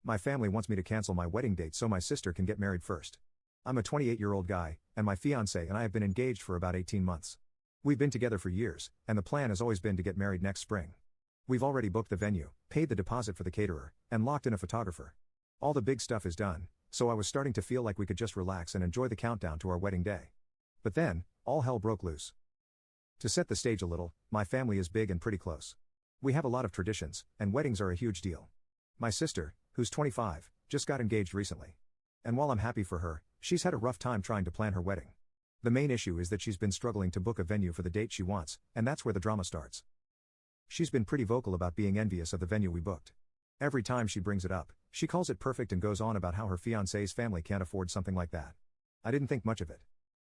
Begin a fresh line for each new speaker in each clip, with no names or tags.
My family wants me to cancel my wedding date so my sister can get married first. I'm a 28-year-old guy, and my fiancée and I have been engaged for about 18 months. We've been together for years, and the plan has always been to get married next spring. We've already booked the venue, paid the deposit for the caterer, and locked in a photographer. All the big stuff is done, so I was starting to feel like we could just relax and enjoy the countdown to our wedding day. But then, all hell broke loose. To set the stage a little, my family is big and pretty close. We have a lot of traditions, and weddings are a huge deal. My sister, who's 25, just got engaged recently. And while I'm happy for her, she's had a rough time trying to plan her wedding. The main issue is that she's been struggling to book a venue for the date she wants, and that's where the drama starts. She's been pretty vocal about being envious of the venue we booked. Every time she brings it up, she calls it perfect and goes on about how her fiancé's family can't afford something like that. I didn't think much of it.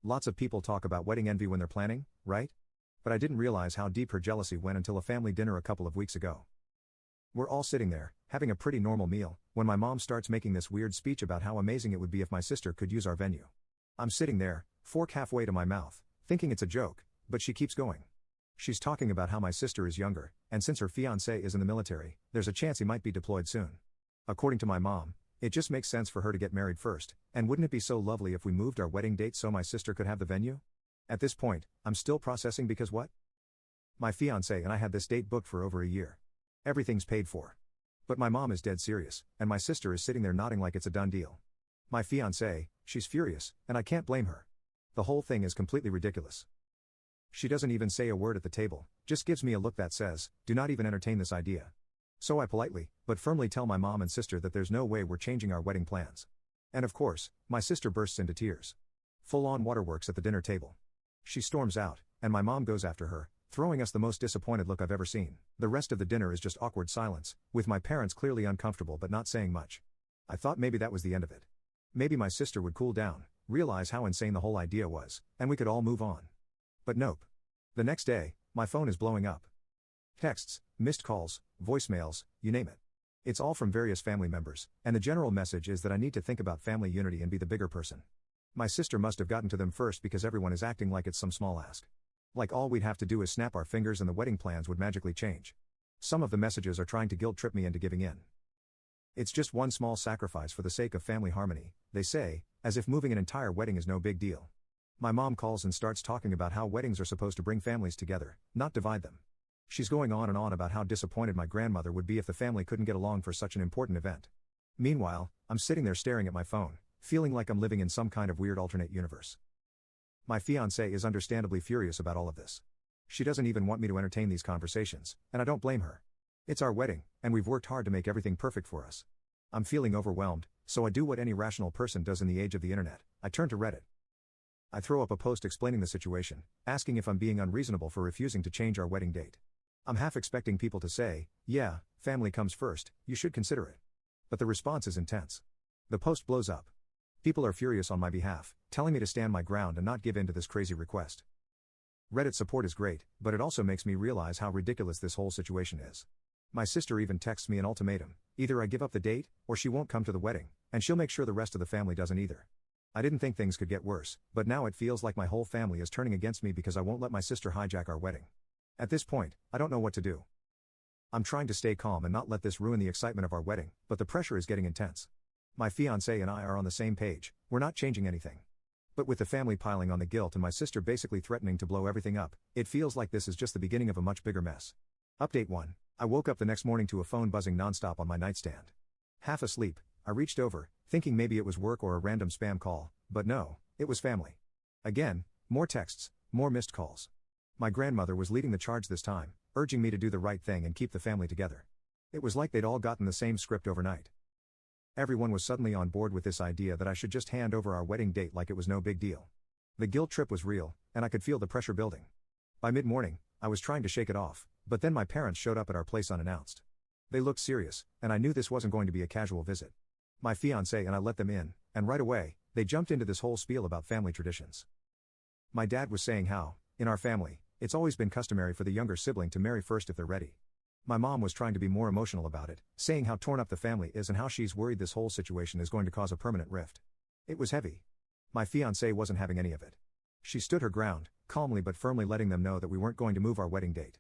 Lots of people talk about wedding envy when they're planning, right? But I didn't realize how deep her jealousy went until a family dinner a couple of weeks ago. We're all sitting there, having a pretty normal meal, when my mom starts making this weird speech about how amazing it would be if my sister could use our venue. I'm sitting there, fork halfway to my mouth, thinking it's a joke, but she keeps going. She's talking about how my sister is younger, and since her fiancé is in the military, there's a chance he might be deployed soon. According to my mom, it just makes sense for her to get married first, and wouldn't it be so lovely if we moved our wedding date so my sister could have the venue? At this point, I'm still processing because what? My fiancé and I had this date booked for over a year. Everything's paid for. But my mom is dead serious, and my sister is sitting there nodding like it's a done deal. My fiancé, she's furious, and I can't blame her. The whole thing is completely ridiculous. She doesn't even say a word at the table, just gives me a look that says, do not even entertain this idea. So I politely, but firmly tell my mom and sister that there's no way we're changing our wedding plans. And of course, my sister bursts into tears. Full-on waterworks at the dinner table. She storms out, and my mom goes after her, throwing us the most disappointed look I've ever seen. The rest of the dinner is just awkward silence, with my parents clearly uncomfortable but not saying much. I thought maybe that was the end of it. Maybe my sister would cool down, realize how insane the whole idea was, and we could all move on. But nope. The next day, my phone is blowing up. Texts, missed calls, voicemails, you name it. It's all from various family members, and the general message is that I need to think about family unity and be the bigger person. My sister must have gotten to them first because everyone is acting like it's some small ask. Like all we'd have to do is snap our fingers and the wedding plans would magically change. Some of the messages are trying to guilt trip me into giving in. It's just one small sacrifice for the sake of family harmony, they say, as if moving an entire wedding is no big deal. My mom calls and starts talking about how weddings are supposed to bring families together, not divide them. She's going on and on about how disappointed my grandmother would be if the family couldn't get along for such an important event. Meanwhile, I'm sitting there staring at my phone, feeling like I'm living in some kind of weird alternate universe. My fiancée is understandably furious about all of this. She doesn't even want me to entertain these conversations, and I don't blame her. It's our wedding, and we've worked hard to make everything perfect for us. I'm feeling overwhelmed, so I do what any rational person does in the age of the internet. I turn to Reddit. I throw up a post explaining the situation, asking if I'm being unreasonable for refusing to change our wedding date. I'm half expecting people to say, yeah, family comes first, you should consider it. But the response is intense. The post blows up. People are furious on my behalf, telling me to stand my ground and not give in to this crazy request. Reddit support is great, but it also makes me realize how ridiculous this whole situation is. My sister even texts me an ultimatum: either I give up the date, or she won't come to the wedding, and she'll make sure the rest of the family doesn't either. I didn't think things could get worse, but now it feels like my whole family is turning against me because I won't let my sister hijack our wedding. At this point, I don't know what to do. I'm trying to stay calm and not let this ruin the excitement of our wedding, but the pressure is getting intense. My fiancé and I are on the same page, we're not changing anything. But with the family piling on the guilt and my sister basically threatening to blow everything up, it feels like this is just the beginning of a much bigger mess. Update 1. I woke up the next morning to a phone buzzing nonstop on my nightstand. Half asleep, I reached over, thinking maybe it was work or a random spam call, but no, it was family. Again, more texts, more missed calls. My grandmother was leading the charge this time, urging me to do the right thing and keep the family together. It was like they'd all gotten the same script overnight. Everyone was suddenly on board with this idea that I should just hand over our wedding date like it was no big deal. The guilt trip was real, and I could feel the pressure building. By mid-morning, I was trying to shake it off, but then my parents showed up at our place unannounced. They looked serious, and I knew this wasn't going to be a casual visit. My fiancé and I let them in, and right away, they jumped into this whole spiel about family traditions. My dad was saying how, in our family, it's always been customary for the younger sibling to marry first if they're ready. My mom was trying to be more emotional about it, saying how torn up the family is and how she's worried this whole situation is going to cause a permanent rift. It was heavy. My fiancé wasn't having any of it. She stood her ground, calmly but firmly letting them know that we weren't going to move our wedding date.